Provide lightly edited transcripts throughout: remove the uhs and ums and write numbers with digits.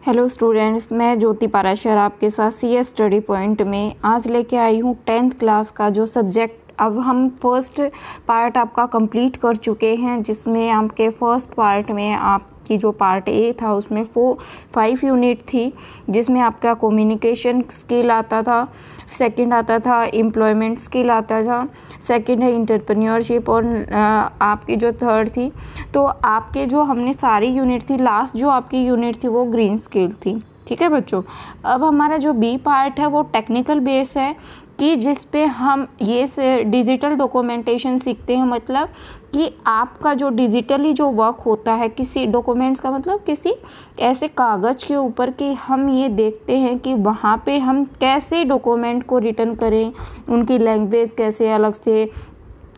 Hello students, मैं ज्योति पाराशर आपके साथ CS स्टडी पॉइंट में आज लेके आई हूँ 10th क्लास का जो सब्जेक्ट। अब हम फर्स्ट पार्ट आपका कंप्लीट कर चुके हैं, जिसमें आपके फर्स्ट पार्ट में आपकी जो पार्ट ए था उसमें 5 यूनिट थी, जिसमें आपका कम्युनिकेशन स्किल आता था, सेकंड आता था एम्प्लॉयमेंट स्किल आता था, सेकंड है एंटरप्रेन्योरशिप और आपकी जो थर्ड थी। तो आपके जो हमने सारी यूनिट थी, लास्ट जो आपकी यूनिट थी वो ग्रीन स्किल थी। ठीक है बच्चों, अब हमारा जो बी पार्ट है वो टेक्निकल बेस है कि जिस पे हम ये से डिजिटल डॉक्यूमेंटेशन सीखते हैं। मतलब कि आपका जो डिजिटली जो वर्क होता है किसी डॉक्यूमेंट्स का, मतलब किसी ऐसे कागज़ के ऊपर कि हम ये देखते हैं कि वहाँ पे हम कैसे डॉक्यूमेंट को रिटर्न करें, उनकी लैंग्वेज कैसे अलग से,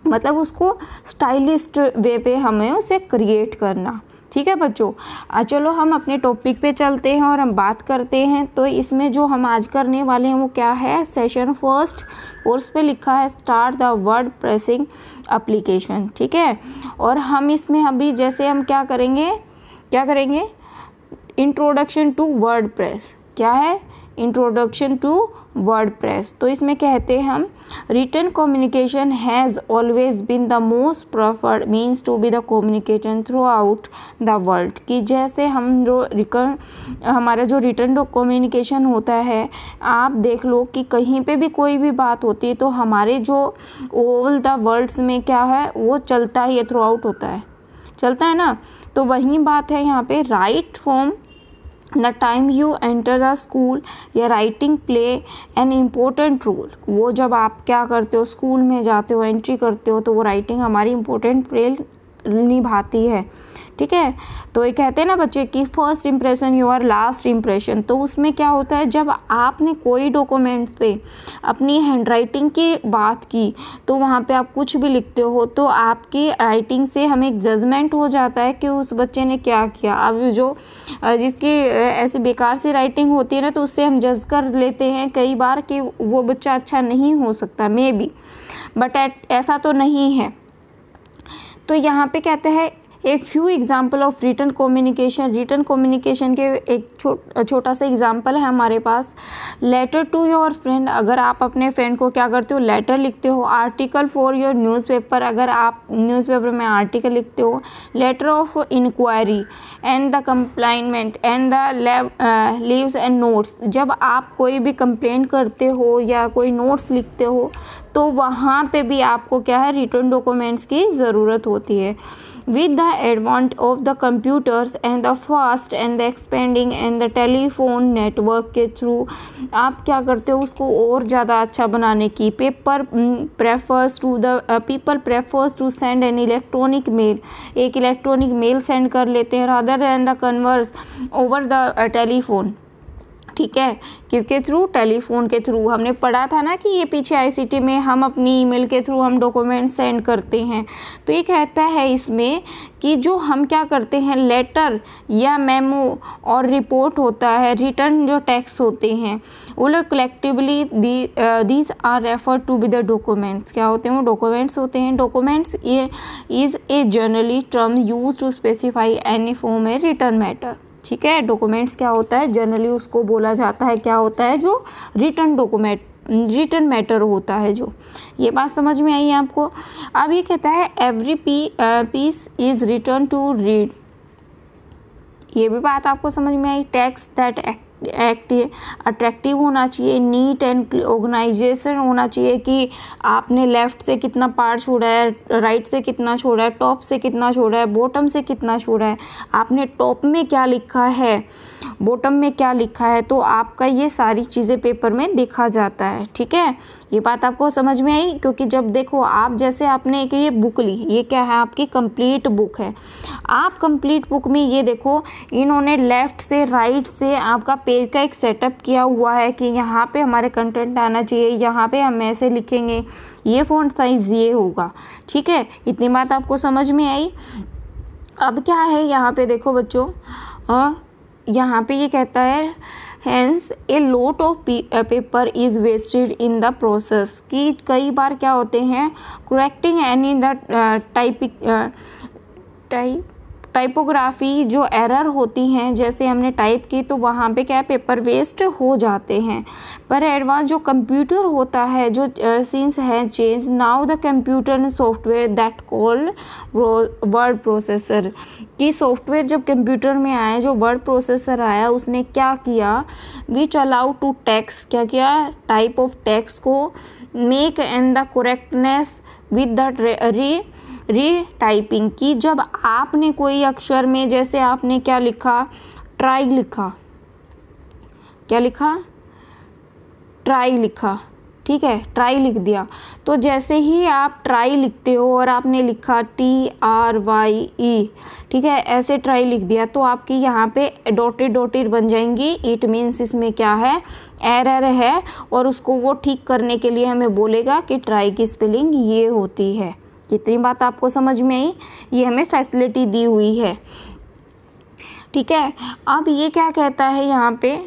मतलब उसको स्टाइलिस्ट वे पे हमें उसे क्रिएट करना। ठीक है बच्चों, चलो हम अपने टॉपिक पे चलते हैं और हम बात करते हैं। तो इसमें जो हम आज करने वाले हैं वो क्या है, सेशन फर्स्ट, और उस पे लिखा है start the word pressing application. ठीक है, और हम इसमें अभी जैसे हम क्या करेंगे इंट्रोडक्शन टू वर्ड प्रेस। क्या है, इंट्रोडक्शन टू वर्ड प्रेस। तो इसमें कहते हैं हम written communication has always been the most preferred means to be the communication throughout the world. कि जैसे हमारा जो रिटन कम्युनिकेशन होता है, आप देख लो कि कहीं पे भी कोई भी बात होती है तो हमारे जो ऑल द वर्ल्ड्स में क्या है वो चलता ही है, थ्रू आउट होता है, चलता है ना। तो वही बात है यहाँ पे, right form the time you enter the school या writing play an important role. वो जब आप क्या करते हो, स्कूल में जाते हो, एंट्री करते हो, तो वो राइटिंग हमारी इम्पोर्टेंट रोल निभाती है। ठीक है, तो ये कहते हैं ना बच्चे कि first impression your last impression. तो उसमें क्या होता है, जब आपने कोई डॉक्यूमेंट्स पे अपनी हैंडराइटिंग की बात की तो वहाँ पे आप कुछ भी लिखते हो तो आपकी राइटिंग से हमें एक जजमेंट हो जाता है कि उस बच्चे ने क्या किया। अब जो जिसकी ऐसी बेकार सी राइटिंग होती है ना, तो उससे हम जज कर लेते हैं कई बार कि वो बच्चा अच्छा नहीं हो सकता, मे बी, बट ऐसा तो नहीं है। तो यहाँ पे कहते हैं a few example of written communication. Written communication के एक छोटा सा एग्जाम्पल है हमारे पास, लेटर टू योर फ्रेंड। अगर आप अपने फ्रेंड को क्या करते हो, लेटर लिखते हो। आर्टिकल फॉर योर न्यूज़पेपर, अगर आप न्यूज़पेपर में आर्टिकल लिखते हो। Letter of inquiry and the compliment and the leaves and notes. जब आप कोई भी कंप्लेन करते हो या कोई नोट्स लिखते हो तो वहाँ पे भी आपको क्या है, रिटन डॉक्यूमेंट्स की ज़रूरत होती है। With the एडवांट of the computers and the fast and the expanding and the telephone network के थ्रू आप क्या करते हो, उसको और ज़्यादा अच्छा बनाने की। People prefers to send an electronic mail. एक इलेक्ट्रॉनिक मेल सेंड कर लेते हैं rather than the converse over the telephone. ठीक है, किसके थ्रू, टेलीफोन के थ्रू। हमने पढ़ा था ना कि ये पीछे ICT में हम अपनी ईमेल के थ्रू हम डॉक्यूमेंट सेंड करते हैं। तो ये कहता है इसमें कि जो हम क्या करते हैं, लेटर या मेमो और रिपोर्ट होता है, रिटर्न जो टेक्स्ट होते हैं, वो लोग collectively these are refer to be the documents. क्या होते हैं, वो डॉक्यूमेंट्स होते हैं। Documents is a generally term use to specify any form a written matter. ठीक है, डॉक्यूमेंट्स क्या होता है, जनरली उसको बोला जाता है, क्या होता है, जो रिटर्न मैटर होता है। जो ये बात समझ में आई है आपको। अब ये कहता है every piece is written to read. ये भी बात आपको समझ में आई। टेक्स्ट दैट अट्रैक्टिव होना चाहिए, नीट एंड ऑर्गेनाइजेशन होना चाहिए कि आपने लेफ्ट से कितना पार्ट छोड़ा है, राइट से कितना छोड़ा है, टॉप से कितना छोड़ा है, बॉटम से कितना छोड़ा है, आपने टॉप में क्या लिखा है, बॉटम में क्या लिखा है। तो आपका ये सारी चीज़ें पेपर में देखा जाता है। ठीक है, ये बात आपको समझ में आई। क्योंकि जब देखो आप, जैसे आपने एक ये बुक ली, ये क्या है, आपकी कंप्लीट बुक है। आप कंप्लीट बुक में ये देखो, इन्होंने लेफ्ट से राइट से आपका पेज का एक सेटअप किया हुआ है कि यहाँ पे हमारे कंटेंट आना चाहिए, यहाँ पे हम ऐसे लिखेंगे, ये फ़ॉन्ट साइज ये होगा। ठीक है, इतनी बात आपको समझ में आई। अब क्या है यहाँ पे देखो बच्चों, यहाँ पे ये कहता है hence a lot of paper is wasted in the process. कि कई बार क्या होते हैं, करेक्टिंग एनी द टाइपोग्राफी जो एरर होती हैं, जैसे हमने टाइप की तो वहाँ पे क्या पेपर वेस्ट हो जाते हैं। पर एडवांस जो कंप्यूटर होता है, जो सीन्स है change, now the computer software that call word processor, कि सॉफ्टवेयर जब कंप्यूटर में आया, जो वर्ड प्रोसेसर आया, उसने क्या किया, विच अलाउ टू टेक्स्ट, क्या किया, टाइप ऑफ टेक्स्ट को make and the correctness with the री टाइपिंग, की जब आपने कोई अक्षर में, जैसे आपने क्या लिखा, ट्राई लिखा, क्या लिखा, ट्राई लिखा, ठीक है, ट्राई लिख दिया, तो जैसे ही आप ट्राई लिखते हो और आपने लिखा TRYE, ठीक है, ऐसे ट्राई लिख दिया, तो आपकी यहाँ पे डॉटेड डॉटेड बन जाएंगी। इट मीन्स इसमें क्या है, एरर है, और उसको वो ठीक करने के लिए हमें बोलेगा कि ट्राई की स्पेलिंग ये होती है। कितनी बात आपको समझ में आई, ये हमें फैसिलिटी दी हुई है, ठीक है। अब ये क्या कहता है यहाँ पे,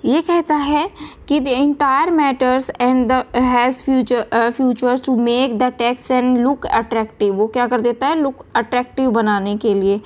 ये कहता है कि the entire matters and the has features to make the text and look attractive, वो क्या कर देता है, लुक अट्रैक्टिव बनाने के लिए।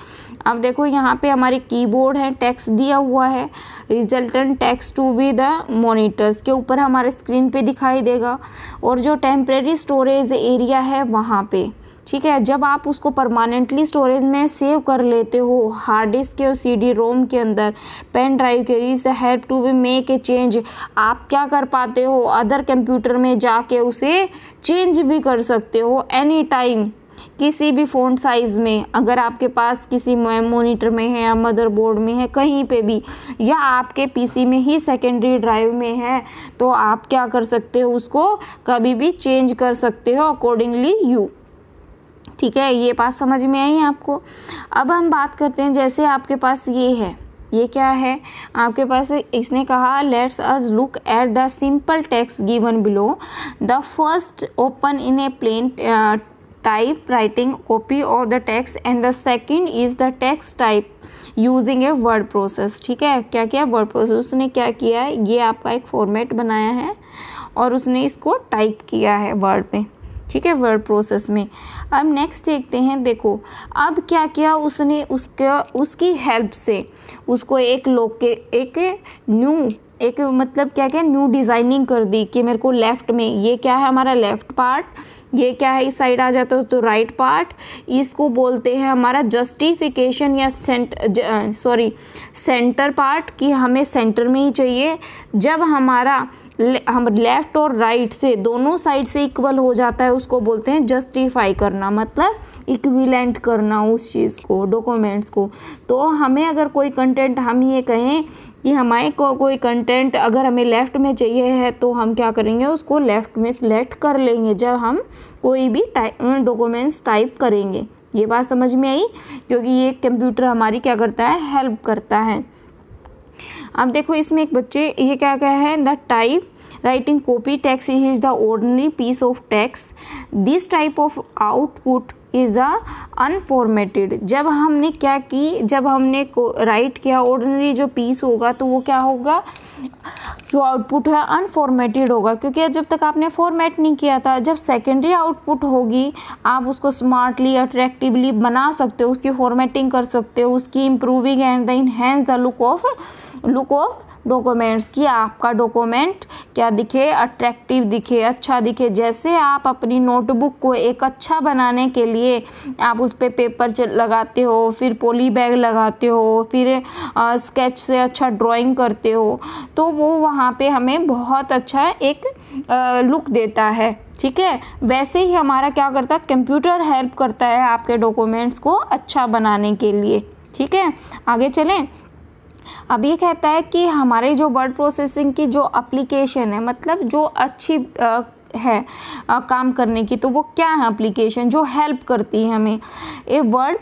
अब देखो यहाँ पे हमारे कीबोर्ड है, टेक्स्ट दिया हुआ है, resultant text to be the monitors के ऊपर हमारे स्क्रीन पे दिखाई देगा, और जो टेम्परेरी स्टोरेज एरिया है वहाँ पे, ठीक है। जब आप उसको परमानेंटली स्टोरेज में सेव कर लेते हो हार्ड डिस्क के और CD रोम के अंदर, पेन ड्राइव के, इस help to be make a change, आप क्या कर पाते हो, अदर कंप्यूटर में जाके उसे चेंज भी कर सकते हो एनी टाइम, किसी भी फ़ॉन्ट साइज़ में, अगर आपके पास किसी मॉनिटर में है या मदरबोर्ड में है, कहीं पे भी, या आपके PC में ही सेकेंडरी ड्राइव में है, तो आप क्या कर सकते हो, उसको कभी भी चेंज कर सकते हो अकॉर्डिंगली यू, ठीक है। ये बात समझ में आई आपको। अब हम बात करते हैं, जैसे आपके पास ये है, ये क्या है आपके पास, इसने कहा let's us look at the simple text given below, the first open in a plain type writing copy of the text and the second is the text type using a word process, ठीक है। क्या किया, word process, उसने क्या किया है, ये आपका एक फॉर्मेट बनाया है और उसने इसको टाइप किया है वर्ड में, ठीक है, वर्ड प्रोसेस में। अब नेक्स्ट देखते हैं, देखो अब क्या किया उसने, उसकी हेल्प से उसको एक मतलब क्या क्या न्यू डिज़ाइनिंग कर दी, कि मेरे को लेफ़्ट में, ये क्या है हमारा लेफ़्ट पार्ट, ये क्या है इस साइड आ जाता है तो राइट पार्ट, इसको बोलते हैं हमारा जस्टिफिकेशन या सेंटर पार्ट, कि हमें सेंटर में ही चाहिए। जब हम लेफ़्ट और राइट से दोनों साइड से इक्वल हो जाता है, उसको बोलते हैं जस्टिफाई करना, मतलब इक्विवेलेंट करना उस चीज़ को, डॉक्यूमेंट्स को। तो हमें अगर कोई कंटेंट, हम ये कहें कि हमारे को कोई कंटेंट अगर हमें लेफ़्ट में चाहिए है, तो हम क्या करेंगे, उसको लेफ़्ट में सिलेक्ट कर लेंगे जब हम कोई भी डॉक्यूमेंट्स टाइप करेंगे। ये बात समझ में आई, क्योंकि ये कंप्यूटर हमारी क्या करता है, हेल्प करता है। अब देखो इसमें एक बच्चे ये क्या कहा है, the type writing copy text is the ordinary piece of text, this type of output is the unformatted. जब हमने क्या की, जब हमने राइट किया ऑर्डिनरी जो पीस होगा, तो वो क्या होगा, जो आउटपुट है अनफॉर्मेटेड होगा, क्योंकि जब तक आपने फॉर्मेट नहीं किया था। जब सेकेंडरी आउटपुट होगी, आप उसको स्मार्टली अट्रैक्टिवली बना सकते हो, उसकी फॉर्मेटिंग कर सकते हो, उसकी improving and the enhance the look of documents, कि आपका डॉक्यूमेंट क्या दिखे, अट्रैक्टिव दिखे, अच्छा दिखे। जैसे आप अपनी नोटबुक को एक अच्छा बनाने के लिए आप उस पर पेपर लगाते हो, फिर पॉली बैग लगाते हो, फिर स्केच से अच्छा ड्राइंग करते हो, तो वो वहाँ पे हमें बहुत अच्छा एक लुक देता है, ठीक है। वैसे ही हमारा क्या करता है, कंप्यूटर हेल्प करता है आपके डॉक्यूमेंट्स को अच्छा बनाने के लिए, ठीक है। आगे चलें। अब ये कहता है कि हमारे जो वर्ड प्रोसेसिंग की जो एप्लीकेशन है, मतलब जो अच्छी है काम करने की, तो वो क्या है एप्लीकेशन जो हेल्प करती है हमें। A word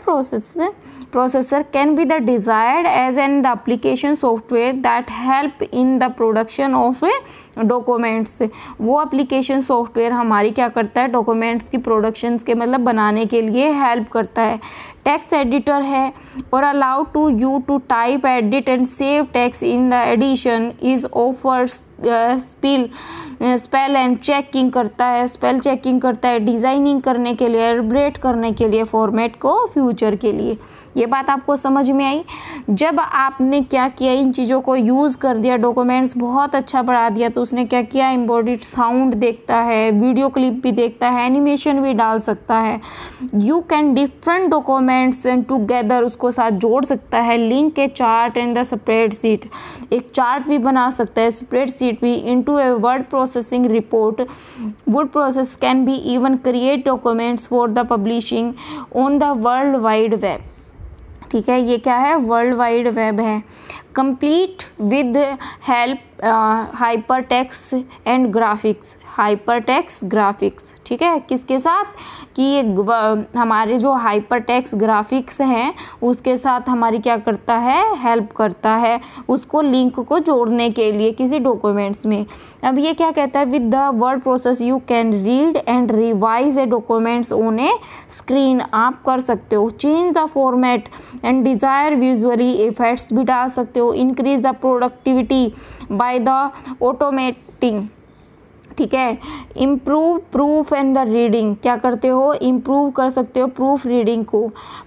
processor can be the desired as an the application software that help in the production of documents. वो एप्लीकेशन सॉफ्टवेयर हमारी क्या करता है, डॉक्यूमेंट्स की प्रोडक्शन के मतलब बनाने के लिए हेल्प करता है। टेक्स्ट एडिटर है और allow to you to type, edit and save text in the edition is offers spill spell and checking करता है, स्पेल चेकिंग करता है डिज़ाइनिंग करने के लिए, एलिब्रेट करने के लिए फॉर्मेट को फ्यूचर के लिए। ये बात आपको समझ में आई। जब आपने क्या किया, इन चीज़ों को यूज़ कर दिया, डॉक्यूमेंट्स बहुत अच्छा बढ़ा दिया, तो उसने क्या किया, एम्बॉडिड साउंड देखता है, वीडियो क्लिप भी देखता है, एनिमेशन भी डाल सकता है। You can different documents and together, उसको साथ जोड़ सकता है, link A chart and the spreadsheet, एक चार्ट भी बना सकता है, स्प्रेडशीट भी, into a word processing report. Word process can be even create documents for the publishing on the world wide web. ठीक है, ये क्या है, वर्ल्ड वाइड वेब है। Complete with help hyper text and graphics, hyper text graphics. ठीक है, किसके साथ, कि ये हमारे जो हाइपर टेक्स्ट ग्राफिक्स हैं उसके साथ हमारी क्या करता है, हेल्प करता है उसको लिंक को जोड़ने के लिए किसी डॉक्यूमेंट्स में। अब ये क्या कहता है, with the word process you can read and revise a documents on a screen. आप कर सकते हो change the format and desire visually effects भी डाल सकते हो, increase the productivity by the automating. ठीक है, improve proof and the reading, क्या करते हो, इम्प्रूव कर सकते हो प्रूफ रीडिंग को।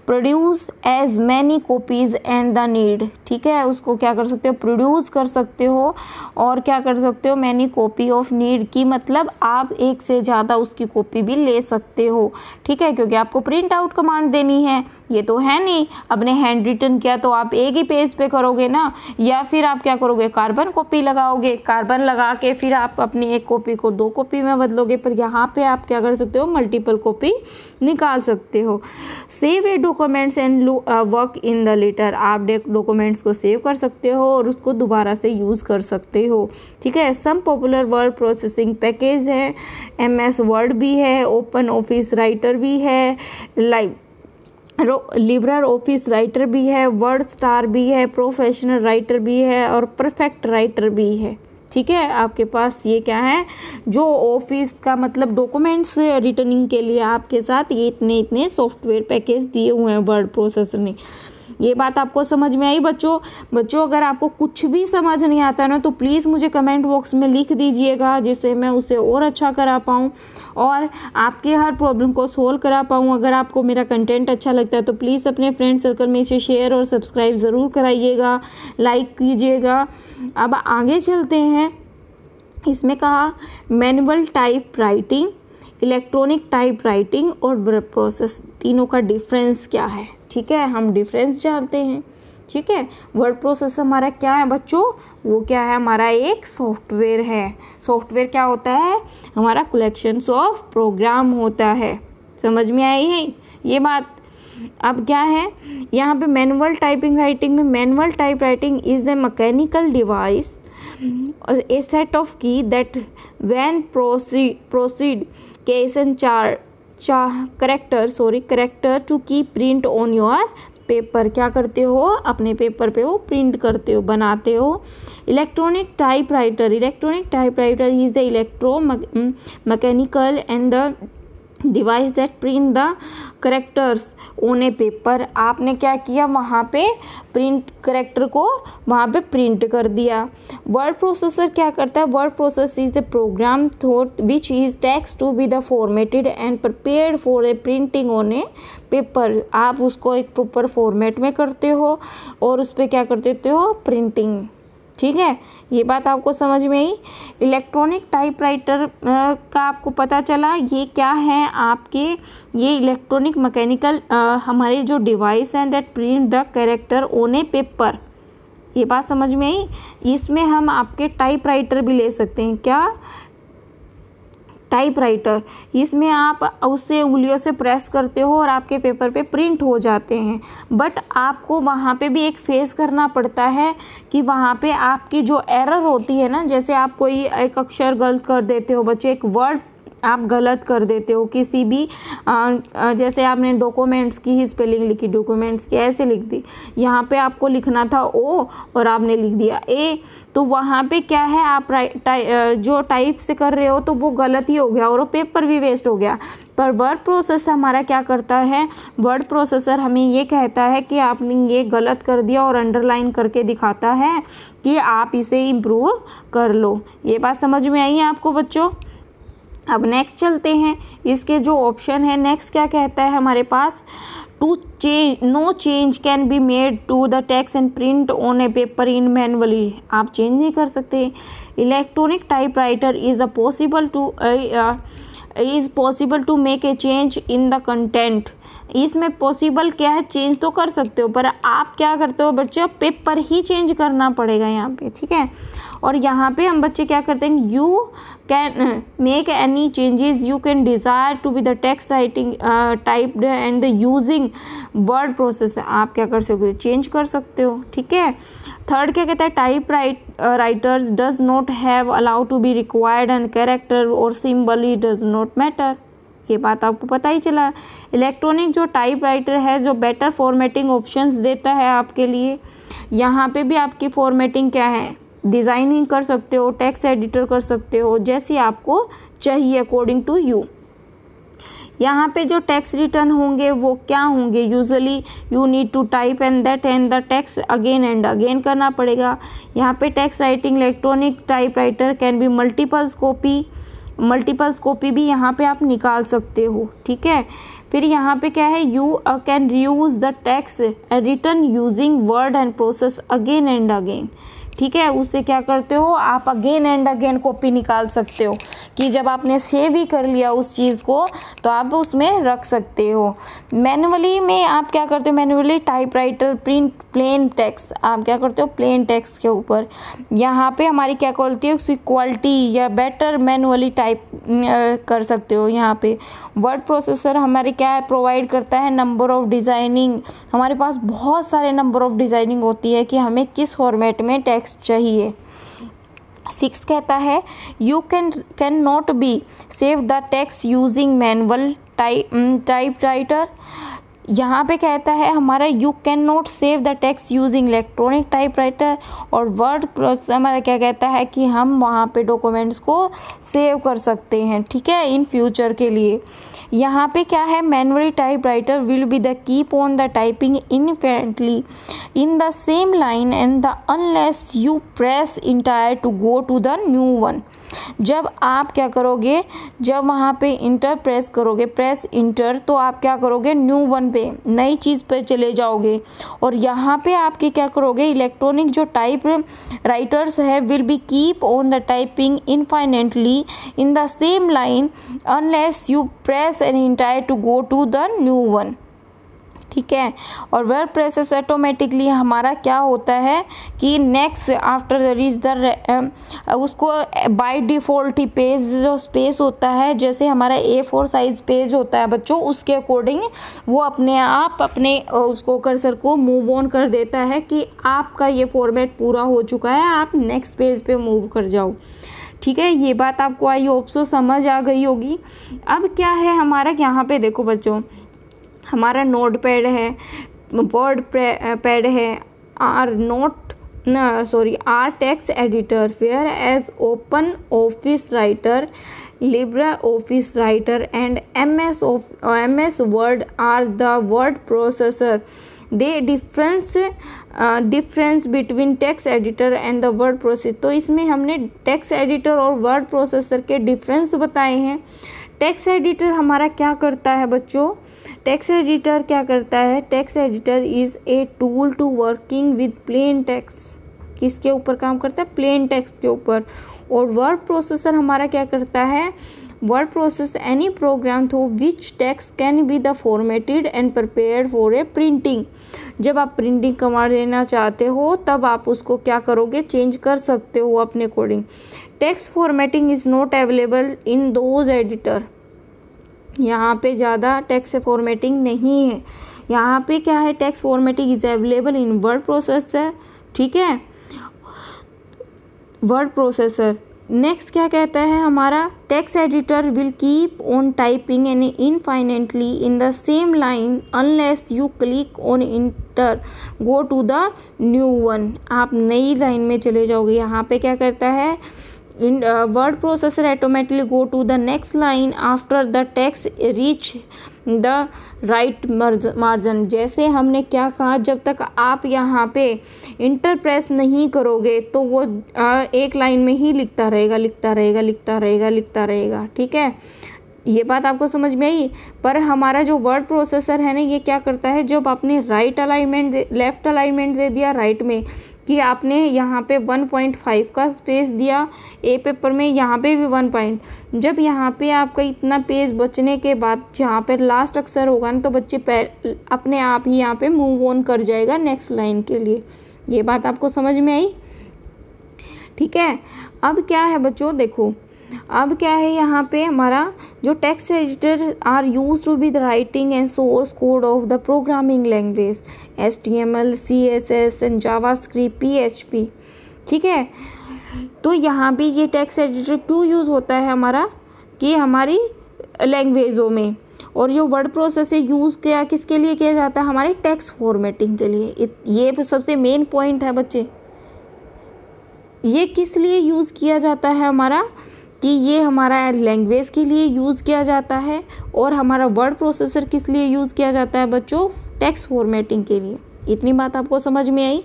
Produce as many copies and the need, ठीक है, उसको क्या कर सकते हो, प्रोड्यूस कर सकते हो और क्या कर सकते हो, मैनी कॉपी ऑफ नीड की मतलब आप एक से ज़्यादा उसकी कॉपी भी ले सकते हो। ठीक है, क्योंकि आपको प्रिंट आउट कमांड देनी है, ये तो है नहीं अपने हैंड रिटन किया तो आप एक ही पेज पे करोगे ना, या फिर आप क्या करोगे, कार्बन कॉपी लगाओगे, कार्बन लगा के फिर आप अपनी एक कॉपी को 2 कॉपी में बदलोगे। पर यहाँ पे आप क्या कर सकते हो, मल्टीपल कॉपी निकाल सकते हो। Save a documents and work in the letter, आप डॉक्यूमेंट्स को सेव कर सकते हो और उसको दोबारा से यूज़ कर सकते हो। ठीक है, some popular word processing package है, MS वर्ड भी है, ओपन ऑफिस राइटर भी है, लिब्रे ऑफिस राइटर भी है, वर्ड स्टार भी है, प्रोफेशनल राइटर भी है और परफेक्ट राइटर भी है। ठीक है, आपके पास ये क्या है, जो ऑफिस का मतलब डॉक्यूमेंट्स रिटर्निंग के लिए आपके साथ ये इतने सॉफ्टवेयर पैकेज दिए हुए हैं वर्ड प्रोसेसर ने। ये बात आपको समझ में आई बच्चों अगर आपको कुछ भी समझ नहीं आता ना तो प्लीज़ मुझे कमेंट बॉक्स में लिख दीजिएगा, जिससे मैं उसे और अच्छा करा पाऊँ और आपके हर प्रॉब्लम को सोल्व करा पाऊँ। अगर आपको मेरा कंटेंट अच्छा लगता है तो प्लीज़ अपने फ्रेंड सर्कल में इसे शेयर और सब्सक्राइब ज़रूर कराइएगा, लाइक कीजिएगा। अब आगे चलते हैं, इसमें कहा manual type writing, electronic type writing और वर्ड प्रोसेस, तीनों का डिफरेंस क्या है। ठीक है, हम डिफरेंस जानते हैं। ठीक है, वर्ड प्रोसेस हमारा क्या है बच्चों, वो क्या है, हमारा एक सॉफ्टवेयर है। सॉफ्टवेयर क्या होता है, हमारा कलेक्शंस ऑफ प्रोग्राम होता है। समझ में आई है ये बात। अब क्या है यहाँ पे मैनुअल टाइपिंग राइटिंग में, manual type writing is the mechanical device a set of key that when proceed case and character to keep print on your paper, क्या करते हो, अपने पेपर पे वो प्रिंट करते हो, बनाते हो। Electronic type writer is the electro mechanical and the device that print the characters on a paper. आपने क्या किया, वहाँ पे प्रिंट करेक्टर को वहाँ पे प्रिंट कर दिया। वर्ड प्रोसेसर क्या करता है, word process is the program thought which is text to be the formatted and prepared for a printing on a paper. आप उसको एक प्रॉपर फॉर्मेट में करते हो और उस पर क्या कर देते हो, प्रिंटिंग। ठीक है, ये बात आपको समझ में आई। इलेक्ट्रॉनिक टाइपराइटर का आपको पता चला ये क्या है आपके, ये इलेक्ट्रॉनिक मैकेनिकल हमारे जो डिवाइस हैं that print the character on a paper. ये बात समझ में आई। इसमें हम आपके टाइपराइटर भी ले सकते हैं, क्या, टाइपराइटर। इसमें आप उससे उंगलियों से प्रेस करते हो और आपके पेपर पे प्रिंट हो जाते हैं। बट आपको वहाँ पे भी एक फेस करना पड़ता है कि वहाँ पे आपकी जो एरर होती है ना, जैसे आप कोई एक अक्षर गलत कर देते हो बच्चे, एक वर्ड आप गलत कर देते हो किसी भी जैसे आपने डॉक्यूमेंट्स की ही स्पेलिंग लिखी, डॉक्यूमेंट्स की ऐसे लिख दी, यहाँ पे आपको लिखना था ओ और आपने लिख दिया ए, तो वहाँ पे क्या है आप जो टाइप से कर रहे हो तो वो गलत ही हो गया और वो पेपर भी वेस्ट हो गया। पर वर्ड प्रोसेसर हमारा क्या करता है, वर्ड प्रोसेसर हमें ये कहता है कि आपने ये गलत कर दिया और अंडरलाइन करके दिखाता है कि आप इसे इम्प्रूव कर लो। ये बात समझ में आई है आपको बच्चों? अब नेक्स्ट चलते हैं, इसके जो ऑप्शन है नेक्स्ट क्या कहता है हमारे पास, to change no change can be made to the text and print on a paper in manually, आप चेंज नहीं कर सकते। Electronic typewriter is possible to make a change in the content, इसमें पॉसिबल क्या है, चेंज तो कर सकते हो पर आप क्या करते हो बच्चों, पेपर ही चेंज करना पड़ेगा यहाँ पे, ठीक है। और यहाँ पे हम बच्चे क्या करते हैं, you can make any changes you can desire to be the text writing typed and using word processor, आप क्या कर सकते हो, चेंज कर सकते हो, ठीक है। थर्ड क्या कहता है, typewriters does not have allowed to be required and character और सिंबल ही डज नॉट मैटर, ये बात आपको पता ही चला। इलेक्ट्रॉनिक जो टाइप राइटर है जो बेटर फॉर्मेटिंग ऑप्शंस देता है आपके लिए, यहाँ पे भी आपकी फॉर्मेटिंग क्या है, डिज़ाइनिंग कर सकते हो, टेक्स्ट एडिटर कर सकते हो, जैसी आपको चाहिए अकॉर्डिंग टू यू। यहाँ पे जो टेक्स्ट रिटर्न होंगे वो क्या होंगे, usually you need to type and that and the text again and again करना पड़ेगा। यहाँ पे text writing electronic type writer can be multiples copy भी यहाँ पे आप निकाल सकते हो, ठीक है। फिर यहाँ पे क्या है, you can reuse the text return using word and process again and again, ठीक है। उससे क्या करते हो आप, अगेन एंड अगेन कॉपी निकाल सकते हो कि जब आपने सेव ही कर लिया उस चीज़ को तो आप उसमें रख सकते हो। मैनुअली में आप क्या करते हो, manually typewriter print plain text, आप क्या करते हो प्लेन टेक्स्ट के ऊपर, यहाँ पे हमारी क्या बोलती है उसकी क्वालिटी या बेटर मैनुअली टाइप कर सकते हो। यहाँ पे वर्ड प्रोसेसर हमारे क्या है, प्रोवाइड करता है नंबर ऑफ डिज़ाइनिंग, हमारे पास बहुत सारे नंबर ऑफ डिज़ाइनिंग होती है कि हमें किस फॉर्मेट में टेक्स्ट चाहिए। 6 कहता है you can not be save the text using manual typewriter, यहाँ पे कहता है हमारा you can not save the text using electronic typewriter, और वर्ड प्रोसेसर हमारा क्या कहता है कि हम वहाँ पे डॉक्यूमेंट्स को सेव कर सकते हैं, ठीक है, इन फ्यूचर के लिए। यहाँ पे क्या है, manually typewriter will be the keep on the typing infinitely in the same line and the unless you press entire to go to the new one, जब आप क्या करोगे, जब वहाँ पे इंटर प्रेस करोगे, प्रेस इंटर, तो आप क्या करोगे न्यू वन पे, नई चीज़ पे चले जाओगे। और यहाँ पे आपके क्या करोगे, इलेक्ट्रॉनिक जो टाइप राइटर्स है will be keep on the typing infinitely in the same line unless you press an entire to go to the new one, ठीक है। और वर्ड प्रोसेस ऑटोमेटिकली हमारा क्या होता है कि next after the reach the उसको बाय डिफ़ॉल्ट ही पेज जो स्पेस होता है, जैसे हमारा A4 साइज पेज होता है बच्चों, उसके अकॉर्डिंग वो अपने आप अपने उसको कर्सर को मूव ऑन कर देता है कि आपका ये फॉर्मेट पूरा हो चुका है, आप नेक्स्ट पेज पे मूव कर जाओ, ठीक है। ये बात आपको आई होप सो समझ आ गई होगी। अब क्या है हमारा, यहाँ पे देखो बच्चों, हमारा नोट पैड है, वर्ड पैड है, or text editor, whereas Open Office Writer, Libre Office Writer and MS Word are the word processor, they difference between text editor and the word processor. तो इसमें हमने text editor और word processor के difference बताए हैं। Text editor हमारा क्या करता है बच्चों, टेक्स्ट एडिटर क्या करता है, text editor is a tool to working with plain text, किसके ऊपर काम करता है, प्लेन टेक्स्ट के ऊपर। और वर्ड प्रोसेसर हमारा क्या करता है, word process any program through which text can be the formatted and prepared for a printing, जब आप प्रिंटिंग कमांड देना चाहते हो तब आप उसको क्या करोगे, चेंज कर सकते हो अपने according. Text formatting is not available in those editor, यहाँ पे ज़्यादा टेक्स्ट फॉर्मेटिंग नहीं है। यहाँ पे क्या है, text formatting is available in word processor, ठीक है, वर्ड प्रोसेसर नेक्स्ट क्या कहता है हमारा, text editor will keep on typing an infinitely in the same line unless you click on enter go to the new one. आप नई line में चले जाओगे। यहाँ पे क्या करता है, in word processor automatically go to the next line after the text reach the right margin. जैसे हमने क्या कहा, जब तक आप यहाँ पे इंटर प्रेस नहीं करोगे तो वो एक लाइन में ही लिखता रहेगा, लिखता रहेगा, लिखता रहेगा, लिखता रहेगा। ठीक है, ये बात आपको समझ में आई। पर हमारा जो वर्ड प्रोसेसर है ना, ये क्या करता है, जब आपने राइट अलाइनमेंट लेफ्ट अलाइनमेंट दे दिया राइट में, कि आपने यहाँ पे 1.5 का स्पेस दिया ए पेपर में, यहाँ पे भी 1 पॉइंट, जब यहाँ पे आपका इतना पेज बचने के बाद जहाँ पे लास्ट अक्षर होगा ना, तो बच्चे अपने आप ही यहाँ पे मूव ऑन कर जाएगा नेक्स्ट लाइन के लिए। ये बात आपको समझ में आई। ठीक है, अब क्या है बच्चों, देखो अब क्या है, यहाँ पे हमारा जो text editor are use to be the writing and source code of the programming language HTML, CSS and JavaScript, PHP। ठीक है, तो यहाँ भी ये टेक्स्ट एडिटर क्यों यूज़ होता है हमारा, कि हमारी लैंग्वेजों में, और जो वर्ड प्रोसेस से यूज़ किया किसके लिए किया जाता है, हमारे टेक्स्ट फॉर्मेटिंग के लिए। ये सबसे मेन पॉइंट है बच्चे। ये किस लिए यूज़ किया जाता है हमारा, कि ये हमारा लैंग्वेज के लिए यूज़ किया जाता है, और हमारा वर्ड प्रोसेसर किस लिए यूज़ किया जाता है बच्चों, टेक्स्ट फॉर्मेटिंग के लिए। इतनी बात आपको समझ में आई।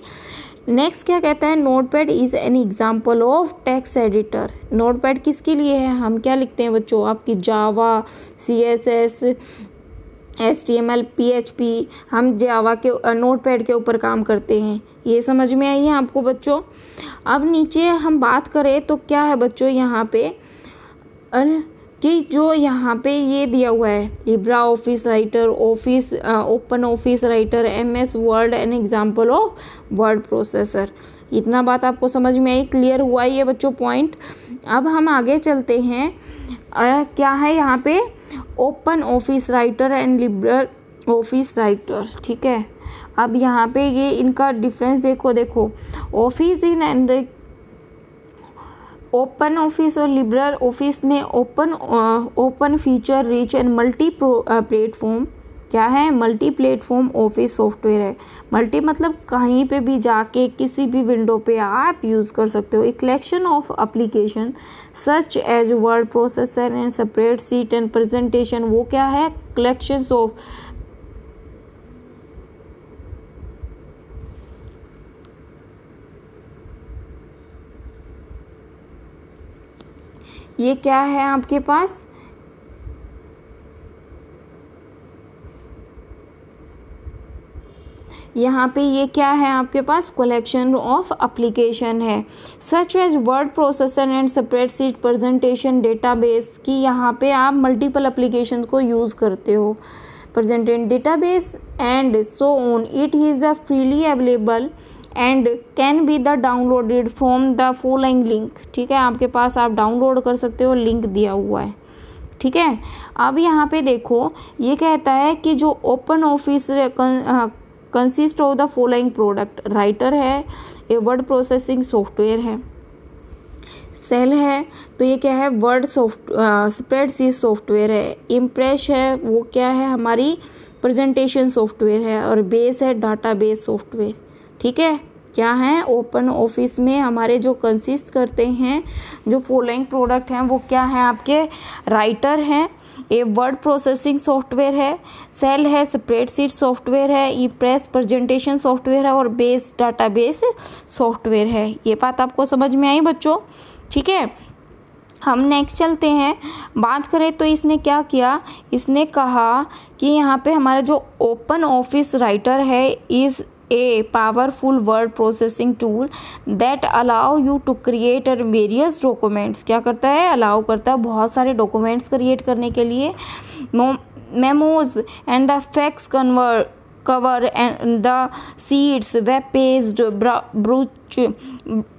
नेक्स्ट क्या कहता है, notepad is an example of text editor. Notepad किसके लिए है, हम क्या लिखते हैं बच्चों, आपकी जावा, CSS, HTML, PHP, हम जावा के नोटपैड के ऊपर काम करते हैं। ये समझ में आई है आपको बच्चों। अब नीचे हम बात करें तो क्या है बच्चों, यहाँ पे कि जो यहाँ पे ये दिया हुआ है, Libra Office writer, office open Office writer, MS word an example of word processor. इतना बात आपको समझ में आई, क्लियर हुआ ये बच्चों पॉइंट। अब हम आगे चलते हैं, क्या है यहाँ पे, open Office Writer and Libra Office writer. ठीक है, अब यहाँ पे ये इनका डिफरेंस देखो office in and open office और लिबरल ऑफिस में open feature rich and multi platform क्या है, मल्टी प्लेटफॉर्म ऑफिस सॉफ्टवेयर है। मल्टी मतलब कहीं पे भी जाके किसी भी विंडो पे आप यूज़ कर सकते हो। A collection of application such as word processor and spreadsheet and presentation. वो क्या है, कलेक्शंस ऑफ ये क्या है आपके पास, यहाँ पे ये क्या है आपके पास, कलेक्शन ऑफ एप्लीकेशन है। Such as word processor and spreadsheet presentation database की यहाँ पे आप मल्टीपल एप्लीकेशन को यूज़ करते हो। Presentation database and so on. It is the freely available and can be the downloaded from the following link. ठीक है, आपके पास आप डाउनलोड कर सकते हो, लिंक दिया हुआ है। ठीक है, अब यहाँ पे देखो ये कहता है कि जो open office consist of the following product, writer है, ये वर्ड प्रोसेसिंग सॉफ्टवेयर है, सेल है, तो ये क्या है, वर्ड स्प्रेडशीट सॉफ्टवेयर है, इम्प्रेस है, वो क्या है, हमारी प्रेजेंटेशन सॉफ्टवेयर है, और बेस है, डाटाबेस सॉफ्टवेयर। ठीक है, क्या है, ओपन ऑफिस में हमारे जो कंसिस्ट करते हैं जो फॉलोइंग प्रोडक्ट हैं, वो क्या है आपके, राइटर हैं, ये वर्ड प्रोसेसिंग सॉफ्टवेयर है, सेल है, स्प्रेडशीट सॉफ्टवेयर है, इम्प्रेस प्रेजेंटेशन सॉफ्टवेयर है, और बेस डाटाबेस सॉफ्टवेयर है। ये बात आपको समझ में आई बच्चों। ठीक है, हम नेक्स्ट चलते हैं। बात करें तो इसने क्या किया, इसने कहा कि यहाँ पे हमारा जो ओपन ऑफिस राइटर है is a powerful word processing tool that allow you to create various documents। क्या करता है, अलाउ करता है बहुत सारे डॉक्यूमेंट्स क्रिएट करने के लिए, memos and the fax cover and the sheets, web page, brochure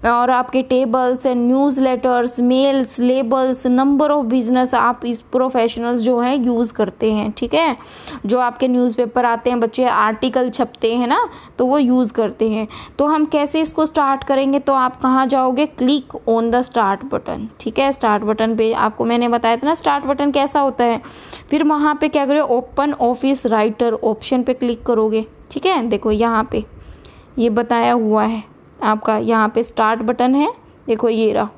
और आपके tables and newsletters, mails, labels, number of business आप इस प्रोफेशनल्स जो है यूज़ करते हैं। ठीक है, जो आपके न्यूज़पेपर आते हैं बच्चे, आर्टिकल छपते हैं ना, तो वो यूज़ करते हैं। तो हम कैसे इसको स्टार्ट करेंगे, तो आप कहाँ जाओगे, click on the start button. ठीक है, स्टार्ट बटन पे आपको मैंने बताया था ना स्टार्ट बटन कैसा होता है। फिर वहाँ पे क्या करोगे, ओपन ऑफिस राइटर ऑप्शन पे क्लिक करोगे। ठीक है, देखो यहाँ पे ये बताया हुआ है आपका, यहाँ पे स्टार्ट बटन है, देखो ये रहा,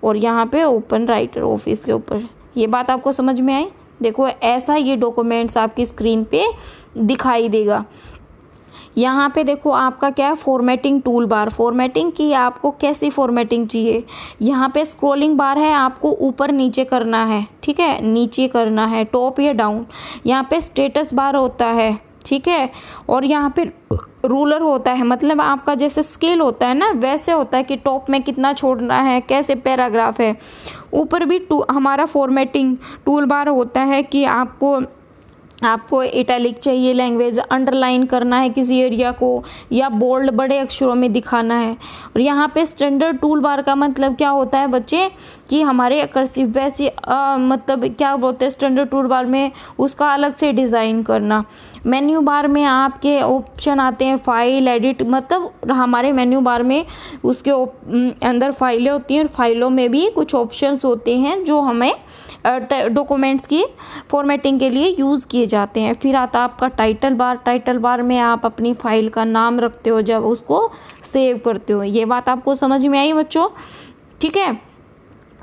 और यहाँ पे ओपन राइटर ऑफिस के ऊपर। ये बात आपको समझ में आई। देखो ऐसा ये डॉक्यूमेंट्स आपकी स्क्रीन पे दिखाई देगा। यहाँ पे देखो आपका क्या है, फॉर्मेटिंग टूल बार। फॉर्मेटिंग की आपको कैसी फॉर्मेटिंग चाहिए, यहाँ पे स्क्रॉलिंग बार है, आपको ऊपर नीचे करना है। ठीक है, नीचे करना है, टॉप या डाउन। यहाँ पे स्टेटस बार होता है। ठीक है, और यहाँ पे रूलर होता है, मतलब आपका जैसे स्केल होता है ना वैसे होता है कि टॉप में कितना छोड़ना है, कैसे पैराग्राफ है। ऊपर भी हमारा फॉर्मेटिंग टूल बार होता है कि आपको इटैलिक चाहिए लैंग्वेज, अंडरलाइन करना है किसी एरिया को, या बोल्ड बड़े अक्षरों में दिखाना है। और यहाँ पे स्टैंडर्ड टूल बार का मतलब क्या होता है बच्चे, कि हमारे कर्सिव वैसे मतलब क्या बोलते हैं स्टैंडर्ड टूल बार में, उसका अलग से डिज़ाइन करना। मेन्यू बार में आपके ऑप्शन आते हैं, फाइल, एडिट, मतलब हमारे मेन्यू बार में उसके अंदर फाइलें होती हैं, और फाइलों में भी कुछ ऑप्शंस होते हैं जो हमें डॉक्यूमेंट्स की फॉर्मेटिंग के लिए यूज़ किए जाते हैं। फिर आता आपका टाइटल बार। टाइटल बार में आप अपनी फाइल का नाम रखते हो जब उसको सेव करते हो। ये बात आपको समझ में आई बच्चों। ठीक है,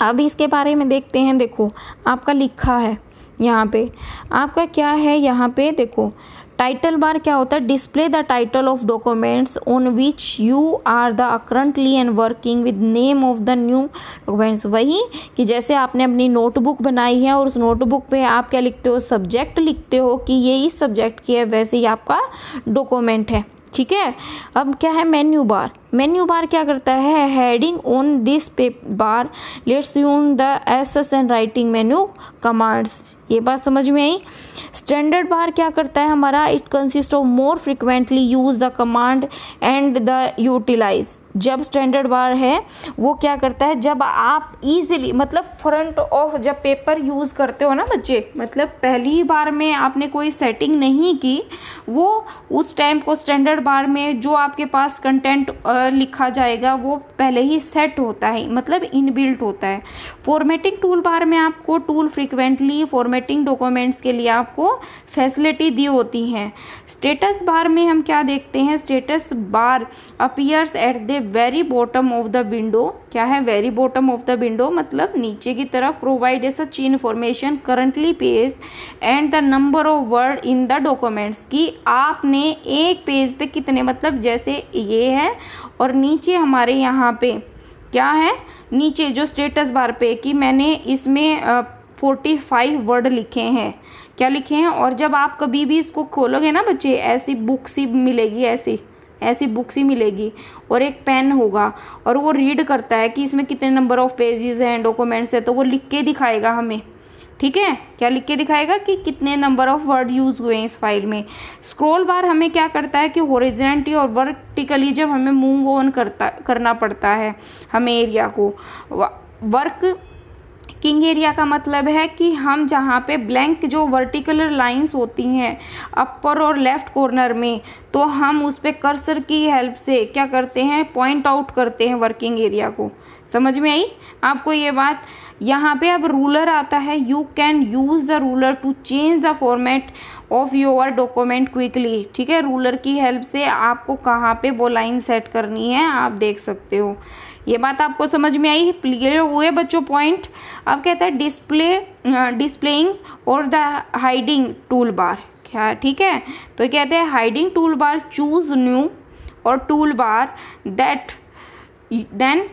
अब इसके बारे में देखते हैं। देखो आपका लिखा है यहाँ पे, आपका क्या है यहाँ पे, देखो टाइटल बार क्या होता है, display the title of documents on which you are the currently and working with name of the new documents. वही कि जैसे आपने अपनी नोटबुक बनाई है और उस नोटबुक पे आप क्या लिखते हो, सब्जेक्ट लिखते हो कि ये इस सब्जेक्ट की है, वैसे ही आपका डॉक्यूमेंट है। ठीक है, अब क्या है मेन्यू बार। मेन्यू बार क्या करता है, heading on this bar lets you the access and writing menu commands. ये बात समझ में आई। स्टैंडर्ड बार क्या करता है हमारा, it consist of more frequently use the command and the utilize. जब स्टैंडर्ड बार है वो क्या करता है, जब आप इजीली मतलब फ्रंट ऑफ जब पेपर यूज़ करते हो ना बच्चे, मतलब पहली बार में आपने कोई सेटिंग नहीं की, वो उस टाइम को स्टैंडर्ड बार में जो आपके पास कंटेंट लिखा जाएगा वो पहले ही सेट होता है, मतलब इनबिल्ट होता है। फॉर्मेटिंग टूल बार में आपको टूल फ्रिक्वेंटली फॉर्मेटिंग डॉक्यूमेंट्स के लिए आपको फैसिलिटी दी होती हैं। स्टेटस बार में हम क्या देखते हैं, status bar appears at the very bottom of the window. क्या है very bottom of the window, मतलब नीचे की तरफ, provide such information currently page and the number of word in the documents, कि आपने एक पेज पे कितने, मतलब जैसे ये है और नीचे हमारे यहाँ पे क्या है, नीचे जो स्टेटस बार पे कि मैंने इसमें 45 वर्ड लिखे हैं, क्या लिखे हैं। और जब आप कभी भी इसको खोलोगे ना बच्चे, ऐसी बुक सी मिलेगी, ऐसी बुक सी मिलेगी और एक पेन होगा और वो रीड करता है कि इसमें कितने नंबर ऑफ पेजेस हैं, डॉक्यूमेंट्स है, तो वो लिख के दिखाएगा हमें। ठीक है, क्या लिख के दिखाएगा कि कितने नंबर ऑफ वर्ड यूज हुए हैं इस फाइल में। स्क्रॉल बार हमें क्या करता है कि हॉरिजॉन्टली और वर्टिकली जब हमें मूव ऑन करना पड़ता है हमें एरिया को, वर्क किंग एरिया का मतलब है कि हम जहाँ पे ब्लैंक जो वर्टिकल लाइंस होती हैं अपर और लेफ्ट कॉर्नर में, तो हम उस पे कर्सर की हेल्प से क्या करते हैं, पॉइंट आउट करते हैं वर्किंग एरिया को। समझ में आई आपको ये बात। यहाँ पे अब रूलर आता है, you can use the ruler to change the format of your document quickly. ठीक है, रूलर की हेल्प से आपको कहाँ पे वो लाइन सेट करनी है आप देख सकते हो। ये बात आपको समझ में आई, क्लियर हुए बच्चों पॉइंट। अब कहता है डिस्प्लेइंग और द हाइडिंग टूल बार। क्या ठीक है, तो कहते हैं hiding toolbar, choose new और toolbar that then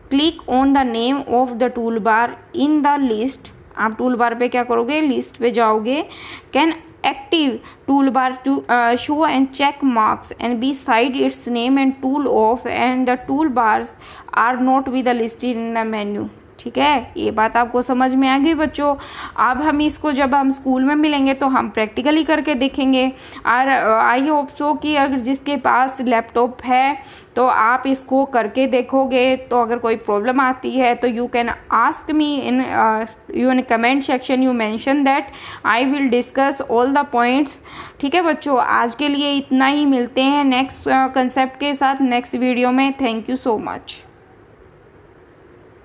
click on the name of the toolbar in the list. आप टूल बार पे क्या करोगे, लिस्ट पे जाओगे। Can active toolbar to show and check marks and beside its name and tool off and the toolbars are not with the listed in the menu। ठीक है, ये बात आपको समझ में आ गई बच्चों। अब हम इसको जब हम स्कूल में मिलेंगे तो हम प्रैक्टिकली करके देखेंगे। और आई होप सो कि अगर जिसके पास लैपटॉप है तो आप इसको करके देखोगे, तो अगर कोई प्रॉब्लम आती है तो you can ask me in comment section, you mention that, I will discuss all the points. ठीक है बच्चों, आज के लिए इतना ही, मिलते हैं नेक्स्ट कंसेप्ट के साथ नेक्स्ट वीडियो में। Thank you so much.